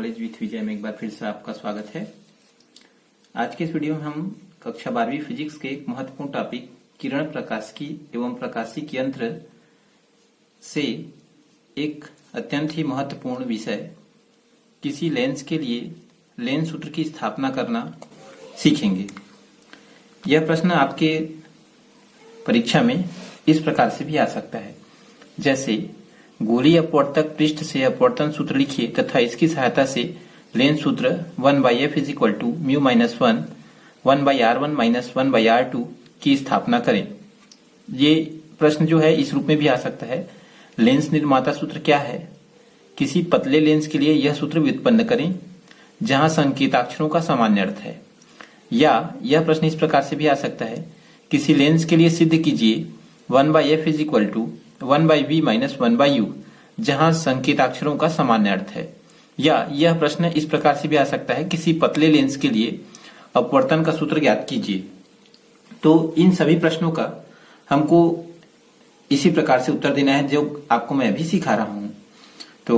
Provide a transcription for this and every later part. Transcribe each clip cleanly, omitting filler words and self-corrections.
Knowledge with विजय में एक बार फिर से आपका स्वागत है। आज के इस वीडियो में हम कक्षा 12वीं फिजिक्स के एक महत्वपूर्ण टॉपिक किरण प्रकाशिकी एवं प्रकाशिक यंत्र से एक अत्यंत ही महत्वपूर्ण विषय किसी लेंस के लिए लेंस सूत्र की स्थापना करना सीखेंगे। यह प्रश्न आपके परीक्षा में इस प्रकार से भी आ सकता है, जैसे गोलीय अपवर्तक पृष्ठ से अपवर्तन सूत्र लिखिए तथा इसकी सहायता से लेंस सूत्र 1/f = μ-1 1/r1 - 1/r2 की स्थापना करें। ये प्रश्न जो है इस रूप में भी आ सकता है, लेंस निर्माता सूत्र क्या है, किसी पतले लेंस के लिए यह सूत्र व्युत्पन्न करें जहां संकेताक्षरों का सामान्य अर्थ है। या यह प्रश्न इस प्रकार से भी आ सकता है, किसी लेंस के लिए सिद्ध कीजिए 1/f = 1/v - 1/u जहां संकेताक्षरों का सामान्य अर्थ है। या यह प्रश्न इस प्रकार से भी आ सकता है, किसी पतले लेंस के लिए अपवर्तन का सूत्र ज्ञात कीजिए। तो इन सभी प्रश्नों का हमको इसी प्रकार से उत्तर देना है जो आपको मैं अभी सिखा रहा हूं। तो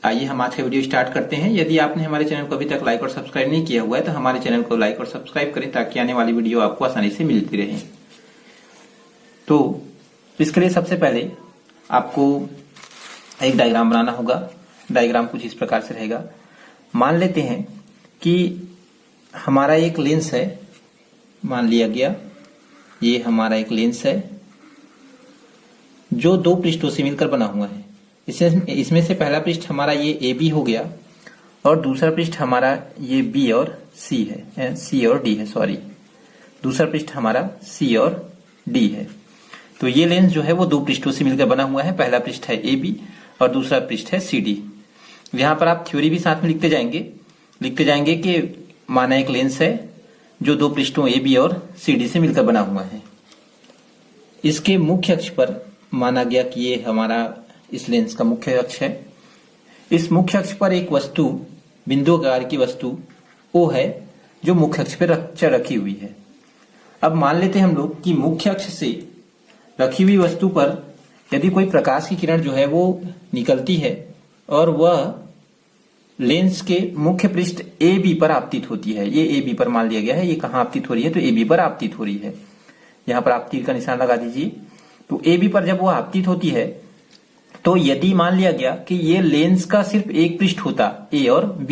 आइए हम आज का वीडियो स्टार्ट करते हैं। यदि आपने हमारे चैनल को अभी तक लाइक और सब्सक्राइब नहीं किया हुआ है तो हमारे चैनल को लाइक और सब्सक्राइब करें ताकि आने वाली वीडियो आपको आसानी से मिलती रहे। तो इसके लिए सबसे पहले आपको एक डायग्राम बनाना होगा। डायग्राम कुछ इस प्रकार से रहेगा। मान लेते हैं कि हमारा एक लेंस है, मान लिया गया ये हमारा एक लेंस है जो दो पृष्ठों से मिलकर बना हुआ है। इसमें से पहला पृष्ठ हमारा ये AB हो गया और दूसरा पृष्ठ हमारा ये B और C है, C और D है, सॉरी दूसरा पृष्ठ हमारा C और D है। तो ये लेंस जो है वो दो पृष्ठों से मिलकर बना हुआ है। पहला पृष्ठ है AB और दूसरा पृष्ठ है CD। यहां पर आप थ्योरी भी साथ में लिखते जाएंगे कि माना एक लेंस है जो दो पृष्ठों AB और CD से मिलकर बना हुआ है। इसके मुख्य अक्ष पर माना गया कि ये हमारा इस लेंस का मुख्य अक्ष है। इस मुख्य अक्ष पर एक वस्तु, बिंदु आकार की वस्तु O है जो मुख्य अक्ष पर रखी हुई है। अब मान लेते हैं हम लोग कि मुख्य अक्ष से रखी हुई वस्तु पर यदि कोई प्रकाश की किरण जो है वो निकलती है और वह लेंस के मुख्य पृष्ठ AB पर आपतित होती है। ये AB पर मान लिया गया है, ये कहां आपतित हो रही है तो AB पर आपतित हो रही है। यहां पर आप तीर का निशान लगा दीजिए। तो AB पर जब वो आपतित होती है तो यदि मान लिया गया कि ये लेंस का सिर्फ एक पृष्ठ होता A और B,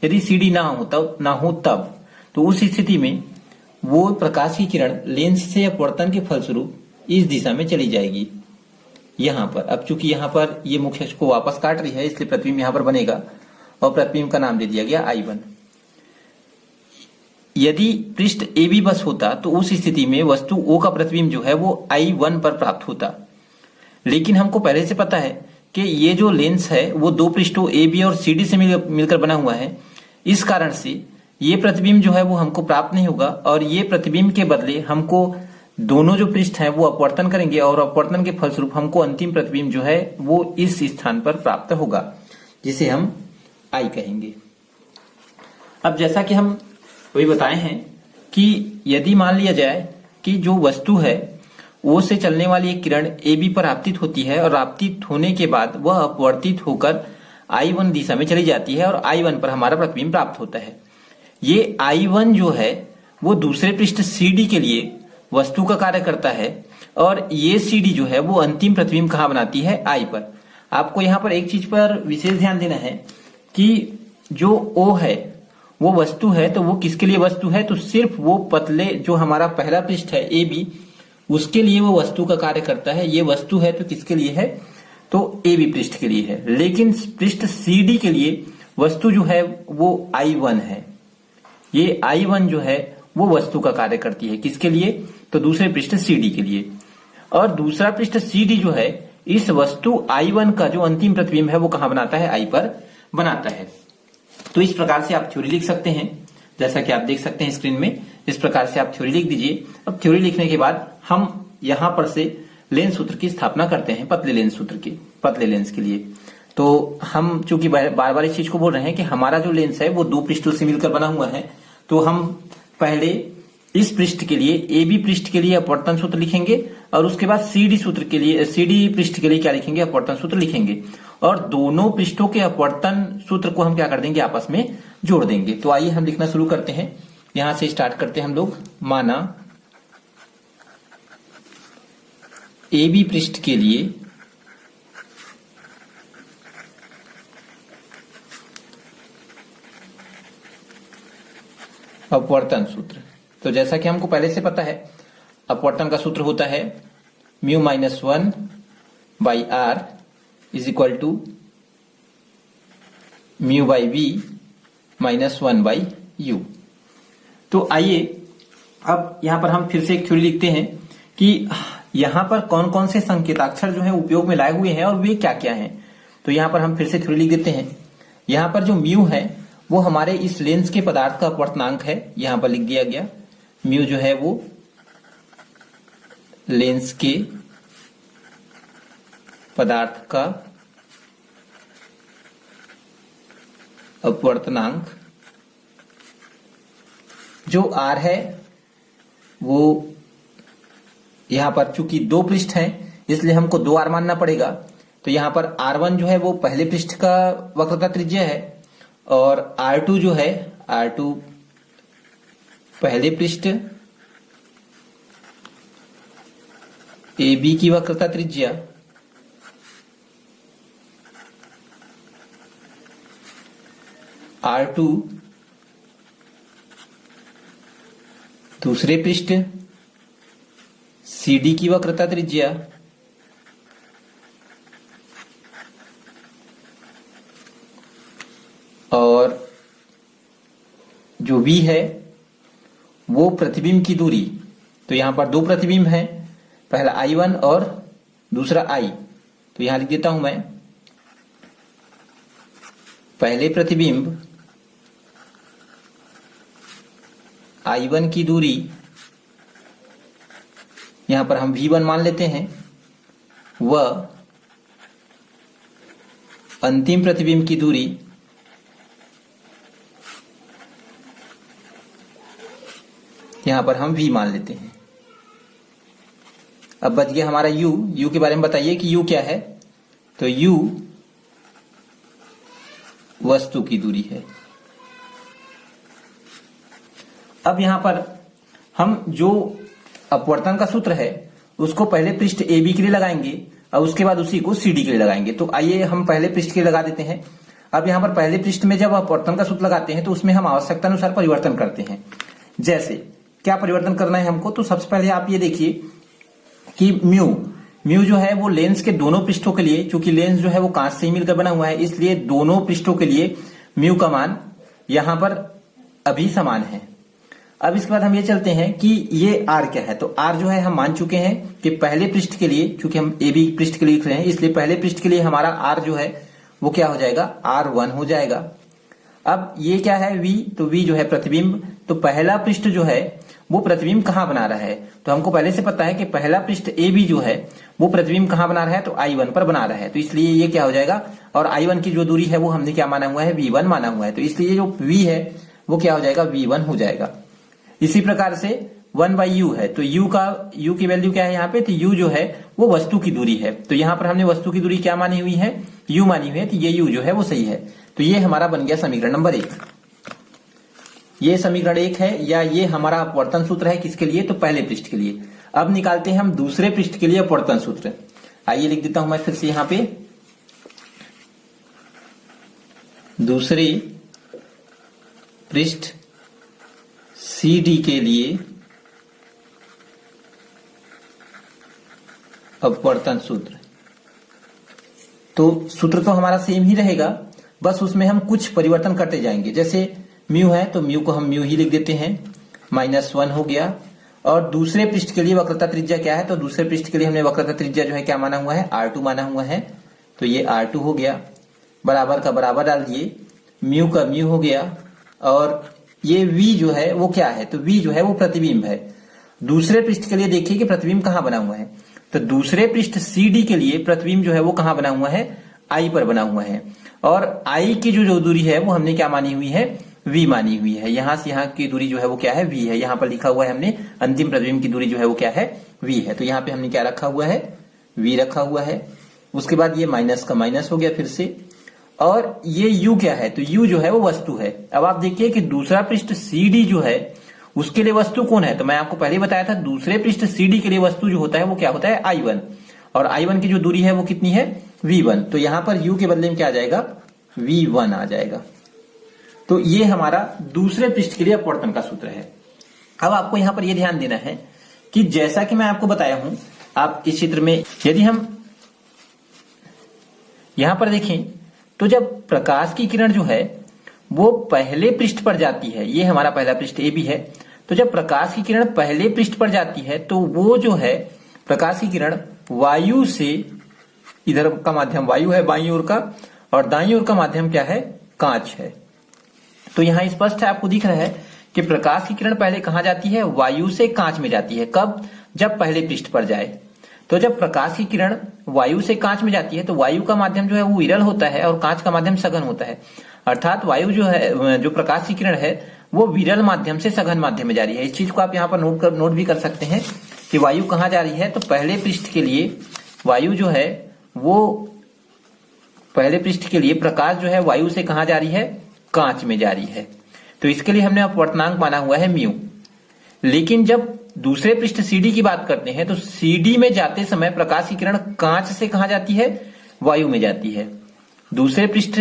यदि CD ना हो तब तो उस स्थिति में वो प्रकाश की किरण लेंस से अपवर्तन के फलस्वरूप इस दिशा में चली जाएगी यहां पर। अब चूंकि यहां पर ये मुख्य अक्ष को वापस काट रही है इसलिए प्रतिबिंब यहां पर बनेगा और प्रतिबिंब का नाम दे दिया गया I1। यदि पृष्ठ AB बस होता तो उस स्थिति में वस्तु O का प्रतिबिंब जो है वो I1 पर प्राप्त होता। लेकिन हमको पहले से पता है कि ये जो लेंस है वो दो पृष्ठों AB और CD से मिलकर बना हुआ है। इस कारण से ये प्रतिबिंब जो है वो हमको प्राप्त नहीं होगा और ये प्रतिबिंब के बदले हमको दोनों जो पृष्ठ हैं वो अपवर्तन करेंगे और अपवर्तन के फलस्वरूप हमको अंतिम प्रतिबिंब जो है वो इस स्थान पर प्राप्त होगा जिसे हम I कहेंगे। अब जैसा कि हम वही बताए हैं कि यदि मान लिया जाए कि जो वस्तु है O से चलने वाली एक किरण AB पर आपतित होती है और आपतित होने के बाद वह अपवर्तित होकर I1 दिशा में चली जाती है और I1 पर हमारा प्रतिबिंब प्राप्त होता है। ये I1 जो है वो दूसरे पृष्ठ CD के लिए वस्तु का कार्य करता है और ये CD जो है वो अंतिम प्रतिबिंब कहां बनाती है I पर। आपको यहां पर एक चीज पर विशेष ध्यान देना है कि जो O है वो वस्तु है तो वो किसके लिए वस्तु है, तो सिर्फ वो पतले जो हमारा पहला पृष्ठ है AB उसके लिए वो वस्तु का कार्य करता है। ये वस्तु है तो किसके लिए है, तो AB पृष्ठ के लिए है। लेकिन पृष्ठ CD के लिए वस्तु जो है वो I1 है। ये I1 जो है वो वस्तु का कार्य करती है, किसके लिए, तो दूसरे पृष्ठ CD के लिए। और दूसरा पृष्ठ CD जो है इस वस्तु I1 का जो अंतिम प्रतिबिंब है वो कहां बनाता है, I पर बनाता है। तो इस प्रकार से आप थ्योरी लिख सकते हैं, जैसा कि आप देख सकते हैं स्क्रीन में। इस प्रकार से आप थ्योरी लिख दीजिए। अब थ्योरी लिखने के बाद हम यहां पर से लेंस सूत्र की स्थापना करते हैं, पतले लेंस सूत्र की, पतले लेंस के लिए। तो हम चूंकि बार बार इस चीज को बोल रहे हैं कि हमारा जो लेंस है वो दो पृष्ठों से मिलकर बना हुआ है, तो हम पहले इस पृष्ठ के लिए AB पृष्ठ के लिए अपवर्तन सूत्र लिखेंगे और उसके बाद सीडी सूत्र के लिए, सीडी पृष्ठ के लिए क्या लिखेंगे, अपवर्तन सूत्र लिखेंगे, और दोनों पृष्ठों के अपवर्तन सूत्र को हम क्या कर देंगे, आपस में जोड़ देंगे। तो आइए हम लिखना शुरू करते हैं, यहां से स्टार्ट करते हैं हम लोग। माना ए बी पृष्ठ के लिए अपवर्तन सूत्र, तो जैसा कि हमको पहले से पता है अपवर्तन का सूत्र होता है mu minus 1 by R is equal to mu by V minus 1 by U. तो आइए अब यहां पर हम फिर से एक थ्योरी लिखते हैं कि यहां पर कौन कौन से संकेताक्षर जो है उपयोग में लाए हुए हैं और वे क्या क्या हैं। तो यहां पर हम फिर से थ्योरी लिख देते हैं। यहां पर जो म्यू है वो हमारे इस लेंस के पदार्थ का अपवर्तनांक है, यहां पर लिख दिया गया। म्यू जो है वो लेंस के पदार्थ का अपवर्तनांक, जो आर है वो यहां पर चूंकि दो पृष्ठ हैं इसलिए हमको 2r मानना पड़ेगा। तो यहां पर r1 जो है वो पहले पृष्ठ का वक्रता त्रिज्या है और r2 जो है, r2 पहले पृष्ठ AB की वक्रता त्रिज्या R2 दूसरे पृष्ठ CD की वक्रता त्रिज्या और जो V है वो प्रतिबिंब की दूरी। तो यहां पर दो प्रतिबिंब हैं, पहला I1 और दूसरा I। तो यहां लिख देता हूं मैं, पहले प्रतिबिंब I1 की दूरी यहां पर हम V1 मान लेते हैं, वह अंतिम प्रतिबिंब की दूरी यहां पर हम V मान लेते हैं। अब बच गया हमारा U। U के बारे में बताइए कि U क्या है। तो U वस्तु की दूरी है। अब यहां पर हम जो अपवर्तन का सूत्र है उसको पहले पृष्ठ AB के लिए लगाएंगे और उसके बाद उसी को CD के लिए लगाएंगे। तो आइए हम पहले पृष्ठ के लिए लगा देते हैं। अब यहां पर पहले पृष्ठ में जब अपवर्तन का सूत्र लगाते हैं तो उसमें हम आवश्यकता अनुसार परिवर्तन करते हैं। जैसे क्या परिवर्तन करना है हमको, तो सबसे पहले आप ये देखिए कि म्यू जो है वो लेंस के दोनों पृष्ठों के लिए, चूंकि लेंस जो है वो कांच से ही मिलकर बना हुआ है इसलिए दोनों पृष्ठों के लिए म्यू का मान यहां पर अभी समान है। अब इसके बाद हम ये चलते हैं कि ये आर क्या है। तो आर जो है हम मान चुके हैं कि पहले पृष्ठ के लिए, चूंकि हम ए बी पृष्ठ के लिए लिख रहे हैं इसलिए पहले पृष्ठ के लिए हमारा आर जो है वो क्या हो जाएगा, R1 हो जाएगा। अब ये क्या है V, तो V जो है प्रतिबिंब। तो पहला पृष्ठ जो है वो प्रतिबिंब कहां बना रहा है, तो हमको पहले से पता है कि पहला पृष्ठ AB जो है वो प्रतिबिंब कहां बना रहा है, तो I1 पर बना रहा है। तो इसलिए ये क्या हो जाएगा, और I1 की जो दूरी है वो हमने क्या माना हुआ है, V1 माना हुआ है। तो इसलिए जो V है वो क्या हो जाएगा, V1 हो जाएगा। इसी प्रकार से 1/u है, तो u की वैल्यू क्या है यहाँ पे, तो u जो है वो वस्तु की दूरी है। तो यहाँ पर हमने वस्तु की दूरी क्या मानी हुई है, u मानी हुई है, तो ये u जो है वो सही है। तो ये हमारा बन गया समीकरण नंबर 1। ये समीकरण 1 है, या ये हमारा अपवर्तन सूत्र है किसके लिए, तो पहले पृष्ठ के लिए। अब निकालते हैं हम दूसरे पृष्ठ के लिए अपवर्तन सूत्र। आइए लिख देता हूं मैं फिर से यहां पे, दूसरे पृष्ठ CD के लिए अपवर्तन सूत्र। तो सूत्र तो हमारा सेम ही रहेगा, बस उसमें हम कुछ परिवर्तन करते जाएंगे। जैसे म्यू है तो म्यू को हम म्यू ही लिख देते हैं, -1 हो गया। और दूसरे पृष्ठ के लिए वक्रता त्रिज्या क्या है, तो दूसरे पृष्ठ के लिए हमने वक्रता त्रिज्या जो है क्या माना हुआ है, R2 माना हुआ है। तो ये R2 हो गया, बराबर का बराबर डाल दिए, म्यू का म्यू हो गया। और ये V जो है वो क्या है, तो V जो है वो प्रतिबिंब है। दूसरे पृष्ठ के लिए देखिए कि प्रतिबिंब कहां बना हुआ है, तो दूसरे पृष्ठ CD के लिए प्रतिबिंब जो है वो कहां बना हुआ है, I पर बना हुआ है। और I की जो दूरी है वो हमने क्या मानी हुई है, V मानी हुई है। यहां से यहां की दूरी जो है वो क्या है, V है। यहां पर लिखा हुआ है हमने अंतिम प्रतिबिंब की दूरी जो है वो क्या है, v है। तो यहाँ पे हमने क्या रखा हुआ है, v रखा हुआ है। उसके बाद ये माइनस का माइनस हो गया फिर से, और ये u क्या है, तो u जो है वो वस्तु है। अब आप देखिए कि दूसरा पृष्ठ CD जो है उसके लिए वस्तु कौन है, तो मैं आपको पहले ही बताया था दूसरे पृष्ठ CD के लिए वस्तु जो होता है वो क्या होता है, I1, और I1 की जो दूरी है वो कितनी है, V1। तो यहां पर u के बदले में क्या आ जाएगा, V1 आ जाएगा। तो ये हमारा दूसरे पृष्ठ के लिए अपवर्तन का सूत्र है। अब आपको यहां पर यह ध्यान देना है कि जैसा कि मैं आपको बताया हूं, आप इस चित्र में यदि हम यहां पर देखें तो जब प्रकाश की किरण जो है वो पहले पृष्ठ पर जाती है, ये हमारा पहला पृष्ठ AB है, तो जब प्रकाश की किरण पहले पृष्ठ पर जाती है तो वो जो है प्रकाश की किरण वायु से, इधर का माध्यम वायु है बाईं ओर का, और दाईं ओर का माध्यम क्या है, कांच है। तो यहां स्पष्ट है, आपको दिख रहा है कि प्रकाश की किरण पहले कहां जाती है, वायु से कांच में जाती है। कब, जब पहले पृष्ठ पर जाए। तो जब प्रकाश की किरण वायु से कांच में जाती है तो वायु का माध्यम जो है वो विरल होता है और कांच का माध्यम सघन होता है। अर्थात वायु जो है, जो प्रकाश की किरण है वो विरल माध्यम से सघन माध्यम में जा रही है। इस चीज को आप यहाँ पर नोट भी कर सकते हैं कि वायु कहाँ जा रही है, तो पहले पृष्ठ के लिए वायु जो है वो, पहले पृष्ठ के लिए प्रकाश जो है वायु से कहाँ जा रही है, कांच में जा रही है। तो इसके लिए हमने अपवर्तनांक माना हुआ है म्यू। लेकिन जब दूसरे पृष्ठ CD की बात करते हैं तो CD में जाते समय प्रकाश की किरण कांच से कहां जाती है, वायु में जाती है। दूसरे पृष्ठ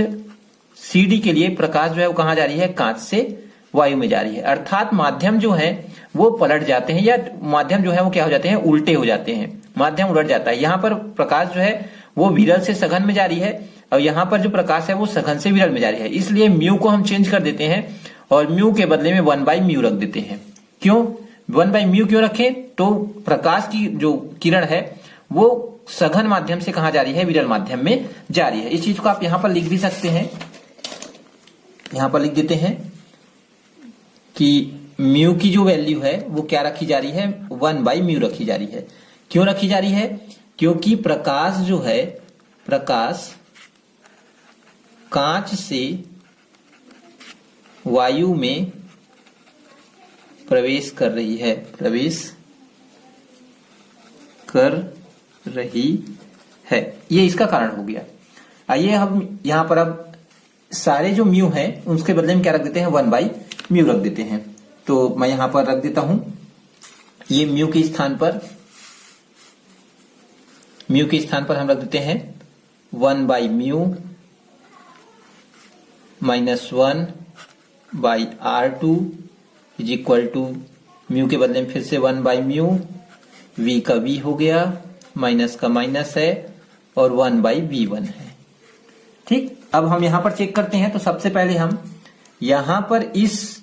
CD के लिए प्रकाश जो है वो कहां जा रही है, कांच से वायु में जा रही है। अर्थात माध्यम जो है वो पलट जाते हैं, या माध्यम जो है वो क्या हो जाते हैं, उल्टे हो जाते हैं, माध्यम उलट जाता है। यहाँ पर प्रकाश जो है वो विरल से सघन में जा रही है, और यहाँ पर जो प्रकाश है वो सघन से विरल में जा रही है। इसलिए म्यू को हम चेंज कर देते हैं और म्यू के बदले में 1/μ रख देते हैं। क्यों 1/μ क्यों रखें, तो प्रकाश की जो किरण है वो सघन माध्यम से कहां जा रही है, विरल माध्यम में जा रही है। इस चीज को आप यहां पर लिख भी सकते हैं, यहां पर लिख देते हैं कि म्यू की जो वैल्यू है वो क्या रखी जा रही है, 1/μ रखी जा रही है। क्यों रखी जा रही है, क्योंकि प्रकाश जो है, प्रकाश कांच से वायु में प्रवेश कर रही है, प्रवेश कर रही है, ये इसका कारण हो गया। आइए हम यहां पर अब सारे जो म्यू हैं उसके बदले में क्या रख देते हैं, 1/μ रख देते हैं। तो मैं यहां पर रख देता हूं, ये म्यू के स्थान पर, म्यू के स्थान पर हम रख देते हैं 1/μ -1/r2 is equal to, mu के बदले में फिर से 1/μ, v का v हो गया, माइनस का माइनस है, और 1/v1 है। ठीक, अब हम यहां पर चेक करते हैं। तो सबसे पहले हम यहां पर इस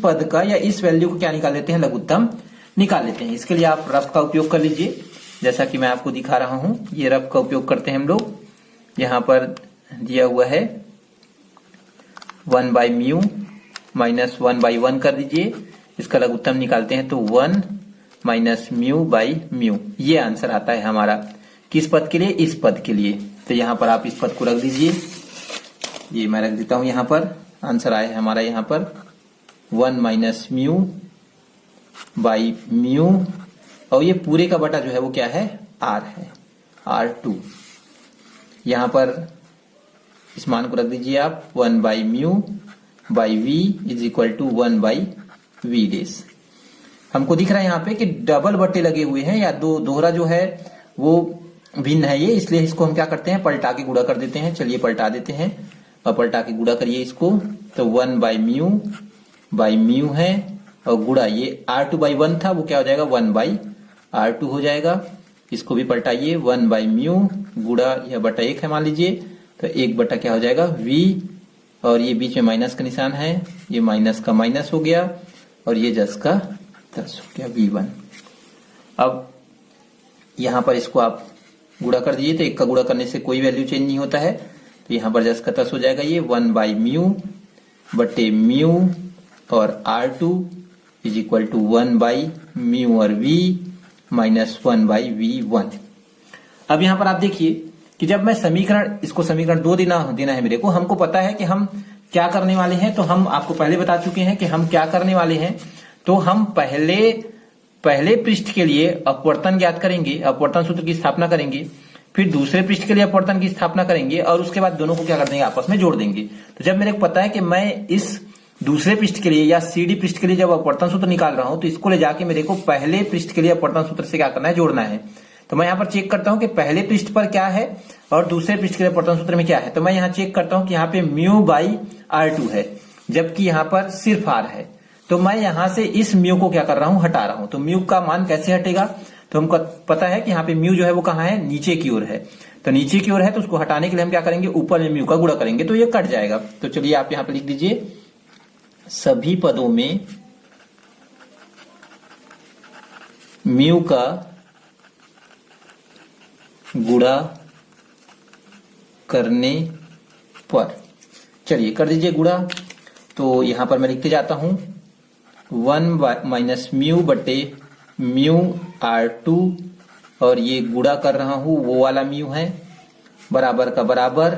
पद का या इस वैल्यू को क्या निकाल लेते हैं, लघुत्तम निकाल लेते हैं। इसके लिए आप रफ का उपयोग कर लीजिए, जैसा कि मैं आपको दिखा रहा हूं, ये रफ का उपयोग करते हैं हम लोग। यहां पर दिया हुआ है 1/μ -1/1 कर दीजिए, इसका लघुत्तम निकालते हैं तो 1 -μ/μ, ये आंसर आता है हमारा। किस पद के लिए, इस पद के लिए। तो यहां पर आप इस पद को रख दीजिए, ये मैं रख देता हूं यहां पर। आंसर आया है हमारा यहां पर 1 -μ/μ, और ये पूरे का बटा जो है वो क्या है, r है, r2। यहां पर इस मान को रख दीजिए आप, 1/μ/v is equal to 1/v'। हमको दिख रहा है यहाँ पे कि डबल बट्टे लगे हुए हैं, या दोहरा जो है वो भिन्न है ये, इसलिए इसको हम क्या करते हैं, पलटा के गुणा कर देते हैं। चलिए पलटा देते हैं, और पलटा के गुणा करिए इसको, तो 1/μ है, और गुणा ये r2/1 था, वो क्या हो जाएगा, 1/r2 हो जाएगा। इसको भी पलटाइए, 1/μ गुणा यह बटा 1 है मान लीजिए, तो 1 बटा क्या हो जाएगा, v, और ये बीच में माइनस का निशान है, ये माइनस का माइनस हो गया, और ये 10 का 10 हो गया, v1। अब यहां पर इसको आप गुणा कर दीजिए, तो 1 का गुणा करने से कोई वैल्यू चेंज नहीं होता है, तो यहां पर 10 का 10 हो जाएगा। ये 1/μ/μ और r2 इज इक्वल टू 1/μ और v माइनस 1/v1। अब यहां पर आप देखिए कि जब मैं समीकरण, इसको समीकरण 2 देना है मेरे को, हमको पता है कि हम क्या करने वाले हैं। तो हम आपको पहले बता चुके हैं कि हम क्या करने वाले हैं। तो हम पहले पहले पृष्ठ के लिए अपवर्तन ज्ञात करेंगे, अपवर्तन सूत्र की स्थापना करेंगे, फिर दूसरे पृष्ठ के लिए अपवर्तन की स्थापना करेंगे और उसके बाद दोनों को क्या कर देंगे, आपस में जोड़ देंगे। तो जब मेरे को पता है कि मैं इस दूसरे पृष्ठ के लिए या सीडी पृष्ठ के लिए जब अपवर्तन सूत्र निकाल रहा हूं, तो इसको ले जाके मेरे को पहले पृष्ठ के लिए अपवर्तन सूत्र से क्या करना है, जोड़ना है। तो मैं यहाँ पर चेक करता हूं कि पहले पृष्ठ पर क्या है और दूसरे पृष्ठ के लिए अपवर्तन सूत्र में क्या है। तो मैं यहाँ चेक करता हूं कि यहाँ पे म्यू बाई R2 है, जबकि यहाँ पर सिर्फ R है। तो मैं यहां से इस म्यू को क्या कर रहा हूं, हटा रहा हूं। तो म्यू का मान कैसे हटेगा, तो हमको पता है कि यहाँ पे म्यू जो है वो कहाँ है, नीचे की ओर है। तो नीचे की ओर है तो उसको हटाने के लिए हम क्या करेंगे, ऊपर में म्यू का गुणा करेंगे, तो ये कट जाएगा। तो चलिए आप यहाँ पे लिख दीजिए, सभी पदों में म्यू का गुणा करने पर, चलिए कर दीजिए गुणा। तो यहां पर मैं लिखते जाता हूं 1 माइनस म्यू बटे म्यू R2 और ये गुणा कर रहा हूं, वो वाला म्यू है, बराबर का बराबर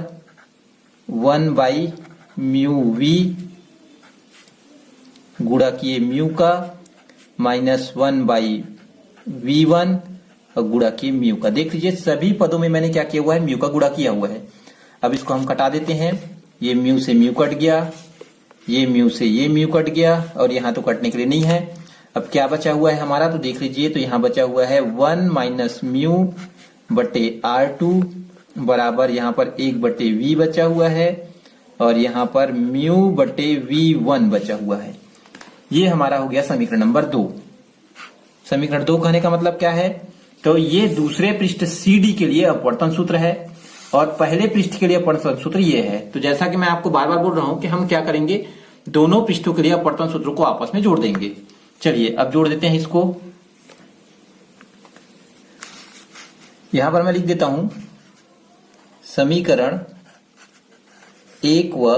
1 बाई म्यू V गुणा किए म्यू का माइनस 1 बाई V1 और गुणा किए म्यू का। देख लीजिए सभी पदों में मैंने क्या किया हुआ है, म्यू का गुणा किया हुआ है। अब इसको हम कटा देते हैं, ये म्यू से म्यू कट गया, ये म्यू से ये म्यू कट गया और यहाँ तो कटने के लिए नहीं है। अब क्या बचा हुआ है हमारा, तो देख लीजिए, तो यहाँ बचा हुआ है 1 माइनस म्यू बटे R2 बराबर यहाँ पर 1 बटे V बचा हुआ है और यहाँ पर म्यू बटे V1 बचा हुआ है। ये हमारा हो गया समीकरण नंबर 2। समीकरण 2 कहने का मतलब क्या है, तो ये दूसरे पृष्ठ CD के लिए अपवर्तन सूत्र है और पहले पृष्ठ के लिए अपवर्तन सूत्र ये है। तो जैसा कि मैं आपको बार बार बोल रहा हूं कि हम क्या करेंगे, दोनों पृष्ठों के लिए अपवर्तन सूत्रों को आपस में जोड़ देंगे। चलिए अब जोड़ देते हैं इसको। यहां पर मैं लिख देता हूं समीकरण 1 व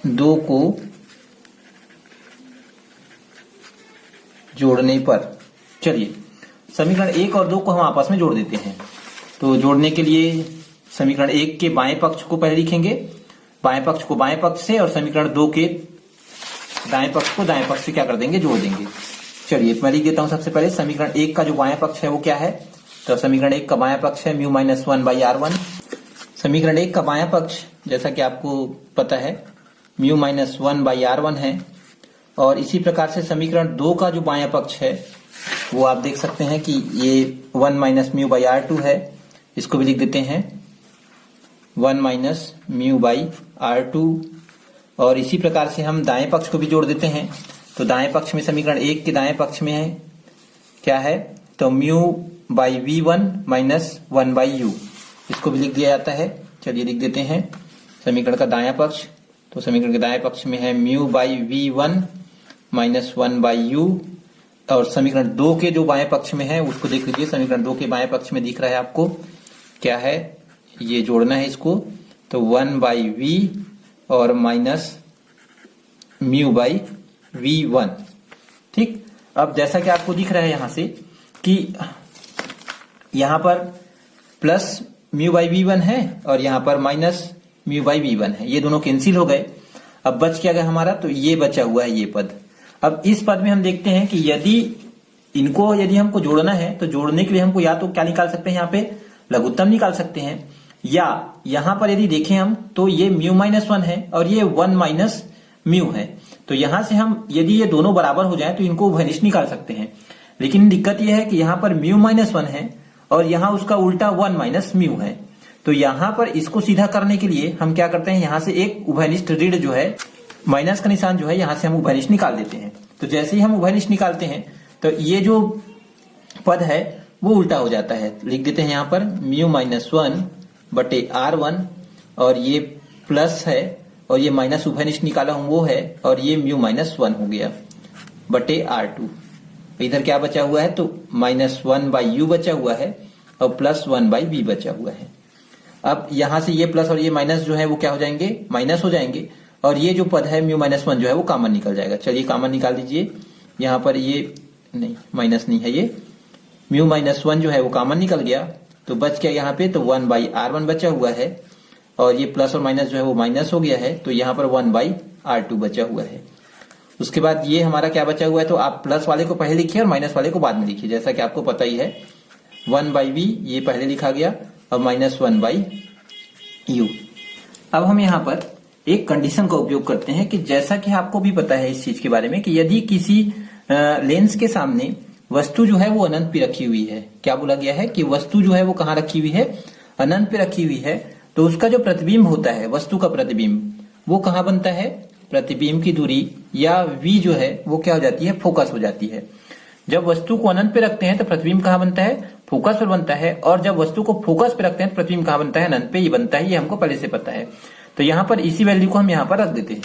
2 को जोड़ने पर, चलिए समीकरण 1 और 2 को हम आपस में जोड़ देते हैं। तो जोड़ने के लिए समीकरण 1 के बाएं पक्ष को पहले लिखेंगे, बाएं पक्ष को बाएं पक्ष से, और समीकरण 2 के दाएं पक्ष को दाएं पक्ष से क्या कर देंगे, जोड़ देंगे। चलिए मैं लिख देता हूं सबसे पहले समीकरण 1 का जो बाएं पक्ष है वो क्या है, तो समीकरण 1 का बाएं पक्ष है म्यू माइनस 1 बाई R1। समीकरण 1 का बाएं पक्ष जैसा कि आपको पता है म्यू माइनस 1 बाई R1 है। और इसी प्रकार से समीकरण 2 का जो बायां पक्ष है वो आप देख सकते हैं कि ये 1 माइनस म्यू बाई R2 है, इसको भी लिख देते हैं 1 माइनस म्यू बाई R2। और इसी प्रकार से हम दाएं पक्ष को भी जोड़ देते हैं। तो दाएं पक्ष में समीकरण 1 के दाएं पक्ष में है क्या है, तो mu by V1 minus 1 by U, इसको भी लिख दिया जाता है। चलिए लिख देते हैं समीकरण का दायां पक्ष। तो समीकरण के दाएं पक्ष में है mu by V1 minus 1 by U। और समीकरण 2 के जो बाएं पक्ष में है उसको देख लीजिए, समीकरण 2 के बाएं पक्ष में दिख रहा है आपको क्या है, ये जोड़ना है इसको, तो 1 बाई V और माइनस म्यू बाई V1। ठीक, अब जैसा कि आपको दिख रहा है यहां से कि यहां पर प्लस म्यू बाई V1 है और यहां पर माइनस म्यू बाई V1 है, ये दोनों कैंसिल हो गए। अब बच क्या गया हमारा, तो ये बचा हुआ है ये पद। अब इस पद में हम देखते हैं कि यदि हमको जोड़ना है तो जोड़ने के लिए हमको या तो क्या निकाल सकते हैं, यहाँ पे लघुत्तम निकाल सकते हैं, या यहां पर यदि देखें हम तो ये म्यू माइनस 1 है और ये 1 माइनस म्यू है। तो यहां से हम यदि ये दोनों बराबर हो जाए तो इनको उभयनिष्ठ निकाल सकते हैं। लेकिन दिक्कत यह है कि यहाँ पर म्यू माइनस 1 है और यहाँ उसका उल्टा 1 माइनस म्यू है। तो यहां पर इसको सीधा करने के लिए हम क्या करते हैं, यहां से एक उभयनिष्ठ ऋण जो है, माइनस का निशान जो है, यहां से हम उभयनिष्ठ निकाल देते हैं। तो जैसे ही हम उभयनिष्ठ निकालते हैं तो ये जो पद है वो उल्टा हो जाता है। लिख देते हैं यहां पर म्यू माइनस 1 बटे R1 और ये प्लस है और ये माइनस उभयनिष्ठ निकाला हूं वो है, और ये म्यू माइनस 1 हो गया बटे R2। इधर क्या बचा हुआ है, तो माइनस 1 बाई U बचा हुआ है और प्लस 1 बाई V बचा हुआ है। अब यहां से ये प्लस और ये माइनस जो है वो क्या हो जाएंगे, माइनस हो जाएंगे, और ये जो पद है म्यू माइनस 1 जो है वो कॉमन निकल जाएगा। चलिए कॉमन निकाल दीजिए, यहाँ पर ये नहीं, माइनस नहीं है, ये म्यू माइनस 1 जो है वो कॉमन निकल गया। तो बच क्या यहाँ पे, तो 1 बाई R1 बचा हुआ है और ये प्लस और माइनस जो है वो माइनस हो गया है, तो यहाँ पर 1/R2 बचा हुआ है। उसके बाद ये हमारा क्या बचा हुआ है, तो आप प्लस वाले को पहले लिखिए और माइनस वाले को बाद में लिखिए, जैसा कि आपको पता ही है। 1/V ये पहले लिखा गया और -1/U। अब हम यहाँ पर एक कंडीशन का उपयोग करते हैं कि जैसा कि आपको भी पता है इस चीज के बारे में कि यदि किसी लेंस के सामने वस्तु जो है वो अनंत पे रखी हुई है, क्या बोला गया है कि वस्तु जो है वो कहाँ रखी हुई है, अनंत पे रखी हुई है, तो उसका जो प्रतिबिंब होता है, वस्तु का प्रतिबिंब, वो कहाँ बनता है, प्रतिबिंब की दूरी या V जो है वो क्या हो जाती है, फोकस हो जाती है। जब वस्तु को अनंत पे रखते हैं तो प्रतिबिंब कहाँ बनता है, फोकस पर बनता है, और जब वस्तु को फोकस पे रखते हैं तो प्रतिबिंब कहाँ बनता है, अनंत पे ही बनता है। ये हमको पहले से पता है, तो यहाँ पर इसी वैल्यू को हम यहाँ पर रख देते हैं।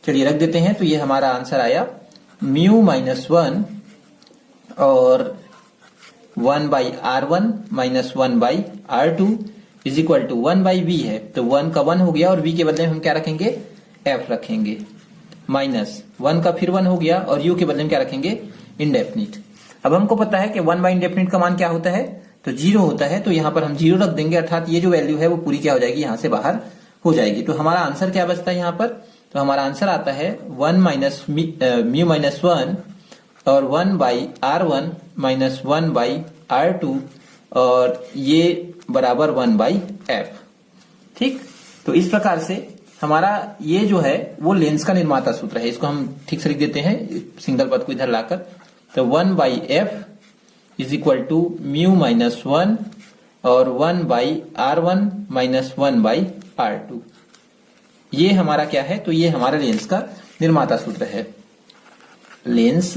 चलिए रख देते हैं, तो ये हमारा आंसर आया μ-1 और 1/R1 - 1/R2 is equal to 1/V है, तो 1 का 1 हो गया और V के बदले में हम क्या रखेंगे, F रखेंगे, माइनस 1 का फिर 1 हो गया और U के बदले में क्या रखेंगे, इंडेफिनिट। अब हमको पता है कि 1/इंडेफिनिट का मान क्या होता है, तो 0 होता है, तो यहाँ पर हम 0 रख देंगे, अर्थात ये जो वैल्यू है वो पूरी क्या हो जाएगी, यहाँ से बाहर हो जाएगी। तो हमारा आंसर क्या बचता है यहाँ पर, तो हमारा आंसर आता है 1 μ-1 और 1/R1 - 1/R2 और ये बराबर 1/F। ठीक, तो इस प्रकार से हमारा ये जो है वो लेंस का निर्माता सूत्र है। इसको हम ठीक से लिख देते हैं सिंगल पद को इधर लाकर, तो 1/F इज इक्वल टू μ-1 और 1/R1 - 1/R2। ये हमारा क्या है, तो ये हमारा लेंस का निर्माता सूत्र है, लेंस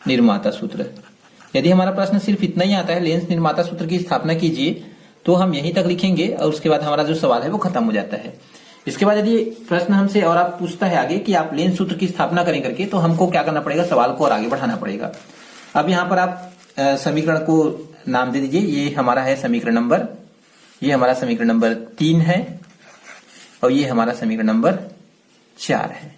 निर्माता सूत्र। यदि हमारा प्रश्न सिर्फ इतना ही आता है, लेंस निर्माता सूत्र की स्थापना कीजिए, तो हम यहीं तक लिखेंगे और उसके बाद हमारा जो सवाल है वो खत्म हो जाता है। इसके बाद यदि प्रश्न हमसे और आप पूछता है आगे कि आप लेंस सूत्र की स्थापना करें करके, तो हमको क्या करना पड़ेगा, सवाल को और आगे बढ़ाना पड़ेगा। अब यहाँ पर आप समीकरण को नाम दे दीजिए। ये हमारा है समीकरण नंबर, ये हमारा समीकरण नंबर 3 है और ये हमारा समीकरण नंबर 4 है।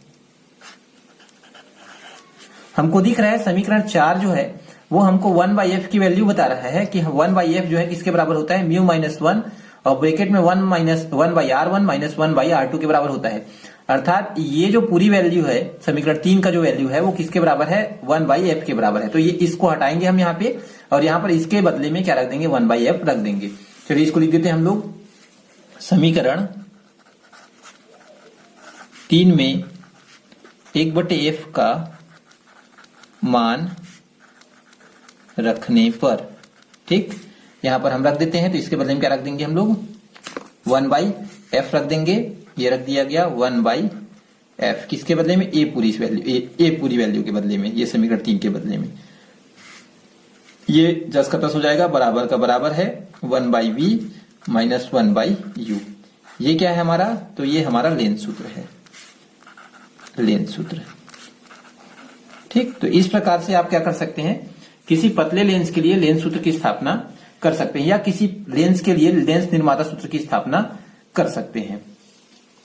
हमको दिख रहा है समीकरण 4 जो है वो हमको 1/F की वैल्यू बता रहा है कि 1/F जो है किसके बराबर होता है, μ-1 और ब्रैकेट में 1/R1 - 1/R2 के बराबर होता है। अर्थात ये जो पूरी वैल्यू है समीकरण 3 का जो वैल्यू है वो किसके बराबर है, 1/F के बराबर है। तो ये इसको हटाएंगे हम यहाँ पे और यहाँ पर इसके बदले में क्या रख देंगे, 1/F रख देंगे। चलिए इसको लिख देते हैं हम लोग, समीकरण 3 में 1/F का मान रखने पर, ठीक, यहां पर हम रख देते हैं, तो इसके बदले में क्या रख देंगे हम लोग, 1/F रख देंगे। ये रख दिया गया 1/F, किसके बदले में, ए पूरी वैल्यू के बदले में, ये समीकरण 3 के बदले में। ये जस का तस हो जाएगा, बराबर का बराबर है 1/V - 1/U। ये क्या है हमारा, तो ये हमारा लेंस सूत्र है, लेंस सूत्र। ठीक, तो इस प्रकार से आप क्या कर सकते हैं, किसी पतले लेंस के लिए लेंस सूत्र की स्थापना कर सकते हैं या किसी लेंस के लिए लेंस निर्माता सूत्र की स्थापना कर सकते हैं।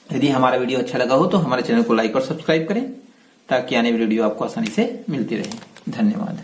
यदि हमारा वीडियो अच्छा लगा हो तो हमारे चैनल को लाइक और सब्सक्राइब करें ताकि आने वाली वीडियो आपको आसानी से मिलती रहे। धन्यवाद।